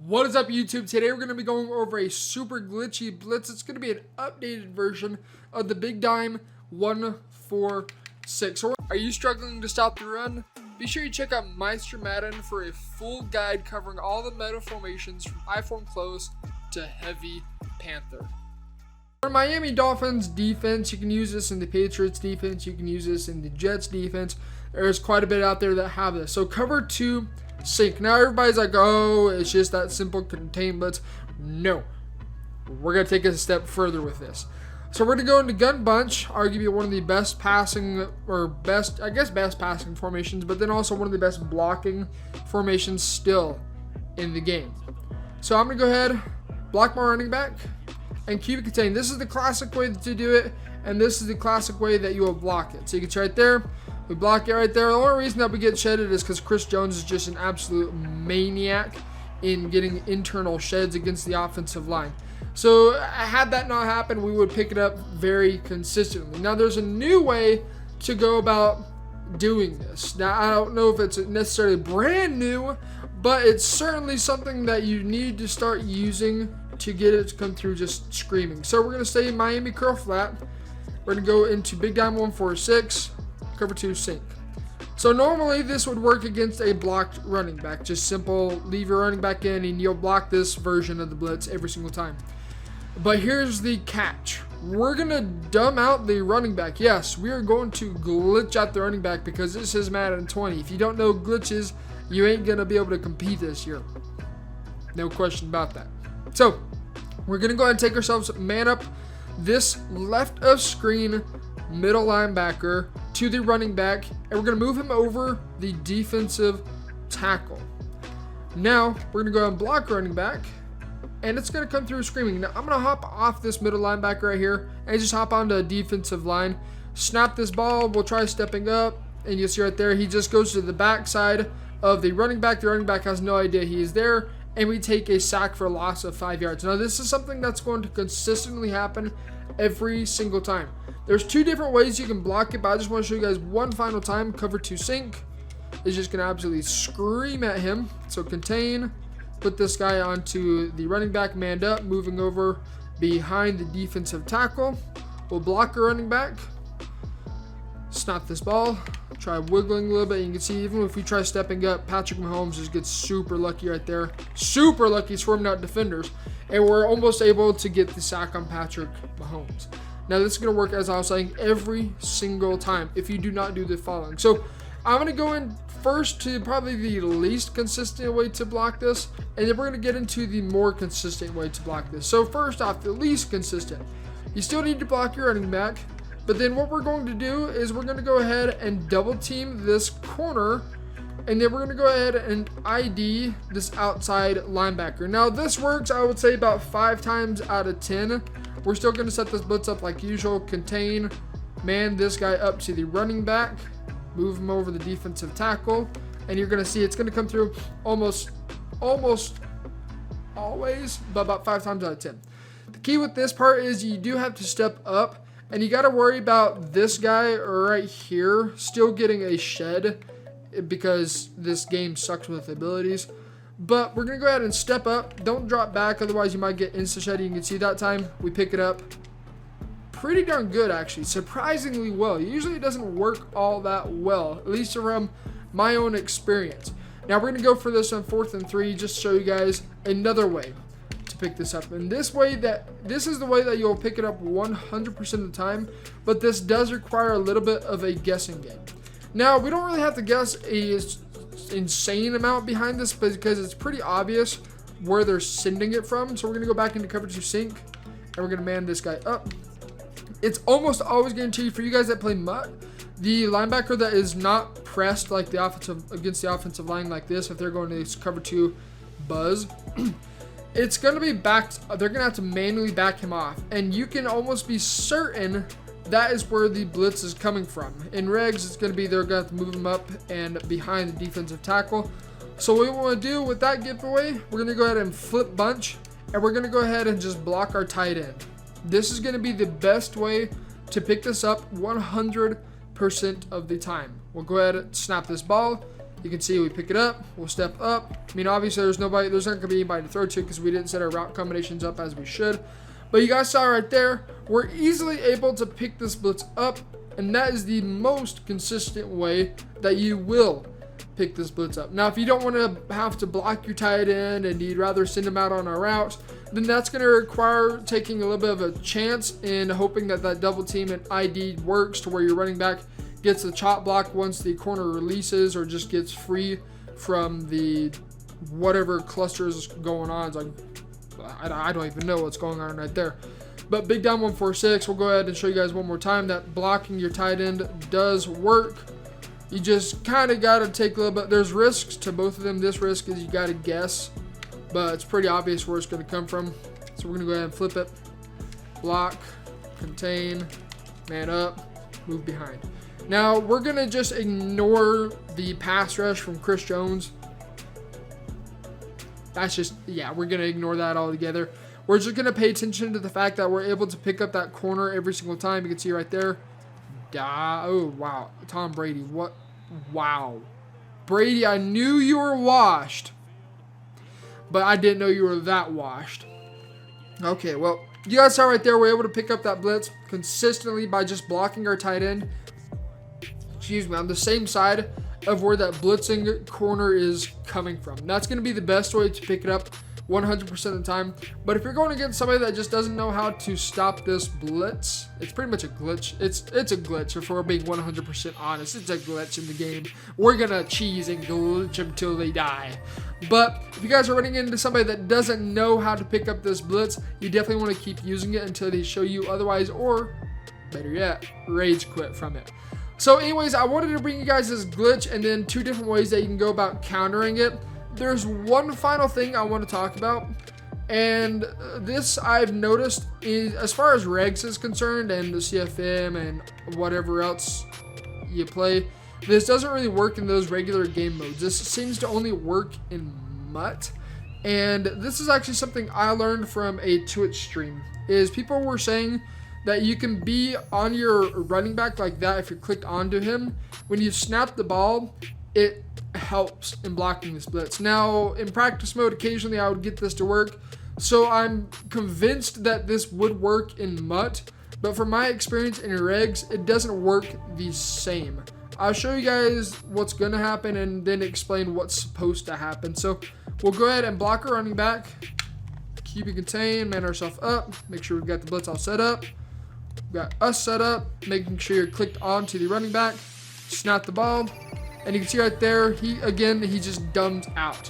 What is up, YouTube? Today we're going to be going over a super glitchy blitz. It's going to be an updated version of the Big Dime 146. So are you struggling to stop the run? Be sure you check out Meister Madden for a full guide covering all the meta formations from high form close to heavy panther. For Miami Dolphins defense, you can use this in the Patriots defense. You can use this in the Jets defense. There's quite a bit out there that have this. So cover 2. Sync. Now everybody's like, oh, it's just that simple, contain blitz. No, we're going to take it a step further with this. So we're going to go into gun bunch, arguably one of the best passing, or best passing formations, but then also one of the best blocking formations still in the game. So I'm going to go ahead, block my running back, and keep it contained. This is the classic way to do it, and this is the classic way that you will block it. So you can try right there. We block it right there. The only reason that we get shedded is because Chris Jones is just an absolute maniac in getting internal sheds against the offensive line. So had that not happened, we would pick it up very consistently. Now there's a new way to go about doing this. Now I don't know if it's necessarily brand new, but it's certainly something that you need to start using to get it to come through just screaming. So we're going to stay in Miami curl flat. We're going to go into Big Dime 146. Cover 2 sync. So normally this would work against a blocked running back. Just simple, leave your running back in and you'll block this version of the blitz every single time. But here's the catch. We're going to dumb out the running back. Yes, we are going to glitch out the running back because this is Madden 20. If you don't know glitches, you ain't going to be able to compete this year. No question about that. So we're going to go ahead and take ourselves man up this left of screen middle linebacker to the running back, and we're going to move him over the defensive tackle. Now we're going to go ahead and block running back, and it's going to come through screaming. Now I'm going to hop off this middle linebacker right here and just hop onto a defensive line, snap this ball. We'll try stepping up, and you'll see right there he just goes to the backside of the running back. The running back has no idea he is there, and we take a sack for a loss of 5 yards. Now this is something that's going to consistently happen every single time. There's 2 different ways you can block it, but I just want to show you guys one final time. Cover 2 sync is just going to absolutely scream at him. So contain, put this guy onto the running back, manned up, moving over behind the defensive tackle. We'll block a running back, snap this ball, try wiggling a little bit. You can see even if we try stepping up, Patrick Mahomes just gets super lucky right there. Super lucky swarming out defenders. And we're almost able to get the sack on Patrick Mahomes. Now this is going to work, as I was saying, every single time if you do not do the following. So I'm going to go in first to probably the least consistent way to block this, and then we're going to get into the more consistent way to block this. So first off, the least consistent. You still need to block your running back, but then what we're going to do is we're going to go ahead and double team this corner, and then we're going to go ahead and ID this outside linebacker. Now this works, I would say, about 5 times out of 10. We're still going to set this blitz up like usual. Contain, man this guy up to the running back, move him over the defensive tackle, and you're going to see it's going to come through almost always, but about 5 times out of 10. The key with this part is you do have to step up, and you got to worry about this guy right here still getting a shed because this game sucks with abilities. But we're going to go ahead and step up. Don't drop back, otherwise you might get insta-shed. You can see that time we pick it up pretty darn good, actually. Surprisingly well. Usually it doesn't work all that well, at least from my own experience. Now we're going to go for this on 4th and 3, just to show you guys another way to pick this up. And this is the way that you'll pick it up 100% of the time, but this does require a little bit of a guessing game. Now we don't really have to guess a insane amount behind this because it's pretty obvious where they're sending it from. So we're going to go back into cover 2 sync, and we're going to man this guy up. It's almost always guaranteed for you guys that play MUT, the linebacker that is not pressed like the offensive against the offensive line like this, if they're going to cover 2 buzz, it's going to be backed. They're going to have to manually back him off, and you can almost be certain that is where the blitz is coming from. In regs, it's going to be they're going to have to move him up and behind the defensive tackle. So what we want to do with that giveaway, we're going to go ahead and flip bunch, and we're going to go ahead and just block our tight end. This is going to be the best way to pick this up 100% of the time. We'll go ahead and snap this ball. You You can see we pick it up, we'll step up. I mean, obviously there's not going to be anybody to throw to because we didn't set our route combinations up as we should. But you guys saw right there, we're easily able to pick this blitz up, and that is the most consistent way that you will pick this blitz up. Now, if you don't want to have to block your tight end and you'd rather send them out on a route, then that's going to require taking a little bit of a chance and hoping that that double team and ID works to where your running back gets the chop block once the corner releases or just gets free from the whatever cluster is going on. It's like, I don't even know what's going on right there. But big down 146, we'll go ahead and show you guys one more time that blocking your tight end does work. You just kind of got to take a little bit. There's risks to both of them. This risk is you got to guess, but it's pretty obvious where it's going to come from. So we're going to go ahead and flip it. Block, contain, man up, move behind. Now we're going to just ignore the pass rush from Chris Jones. That's just, yeah, we're going to ignore that altogether. We're just going to pay attention to the fact that we're able to pick up that corner every single time. You can see right there. Oh, wow. Tom Brady. What? Wow. Brady, I knew you were washed, but I didn't know you were that washed. Okay, well, you guys saw right there, we're able to pick up that blitz consistently by just blocking our tight end. Excuse me, on the same side of where that blitzing corner is coming from. That's going to be the best way to pick it up 100% of the time. But if you're going against somebody that just doesn't know how to stop this blitz, it's pretty much a glitch. It's a glitch. If we're being 100% honest, it's a glitch in the game. We're going to cheese and glitch until they die. But if you guys are running into somebody that doesn't know how to pick up this blitz, you definitely want to keep using it until they show you otherwise, or better yet, rage quit from it. So anyways, I wanted to bring you guys this glitch and then 2 different ways that you can go about countering it. There's one final thing I want to talk about, and this I've noticed is, as far as regs is concerned and the CFM and whatever else you play, this doesn't really work in those regular game modes. This seems to only work in MUT, and this is actually something I learned from a Twitch stream. Is people were saying that you can be on your running back like that if you clicked onto him. When you snap the ball, it helps in blocking this blitz. Now, in practice mode, occasionally I would get this to work, so I'm convinced that this would work in MUT, but from my experience in regs, it doesn't work the same. I'll show you guys what's going to happen and then explain what's supposed to happen. So we'll go ahead and block our running back, keep it contained, man ourselves up, make sure we've got the blitz all set up. We've got us set up, making sure you're clicked onto the running back, snap the ball, and you can see right there, he just dumbed out.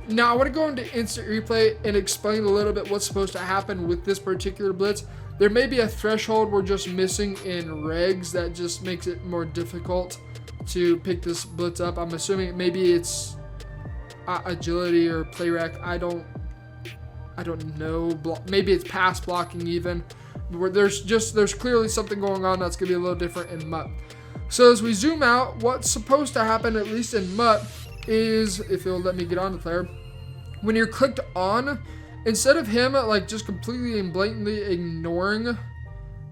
Now I want to go into instant replay and explain a little bit what's supposed to happen with this particular blitz. There may be a threshold we're just missing in regs that just makes it more difficult to pick this blitz up. I'm assuming maybe it's agility or play rec. I don't know. Maybe it's pass blocking even. Where there's clearly something going on that's gonna be a little different in MUT. So as we zoom out, what's supposed to happen, at least in MUT, is, if it'll let me get on the player, when you're clicked on, instead of him like just completely and blatantly ignoring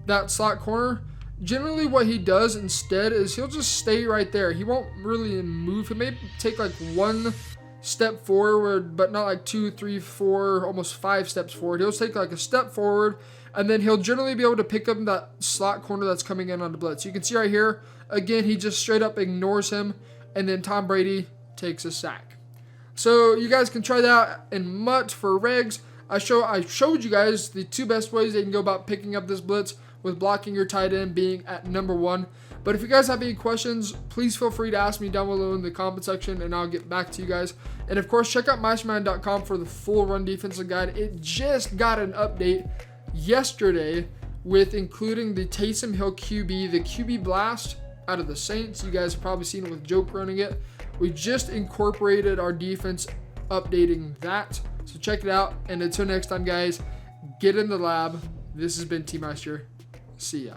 that slot corner, generally what he does instead is he'll just stay right there. He won't really move. He may take like 1 step forward, but not like 2, 3, 4, almost 5 steps forward. He'll take like a step forward, and then he'll generally be able to pick up that slot corner that's coming in on the blitz. You can see right here, again, he just straight up ignores him, and then Tom Brady takes a sack. So you guys can try that in MUT for regs. I showed you guys the 2 best ways that you can go about picking up this blitz, with blocking your tight end being at number 1. But if you guys have any questions, please feel free to ask me down below in the comment section, and I'll get back to you guys. And of course, check out MeisterMadden.com for the full run defensive guide. It just got an update yesterday with including the Taysom Hill QB, the QB blast out of the Saints. You guys have probably seen it with Joke running it. We just incorporated our defense, updating that. So check it out. And until next time, guys, get in the lab. This has been T Meister. See ya.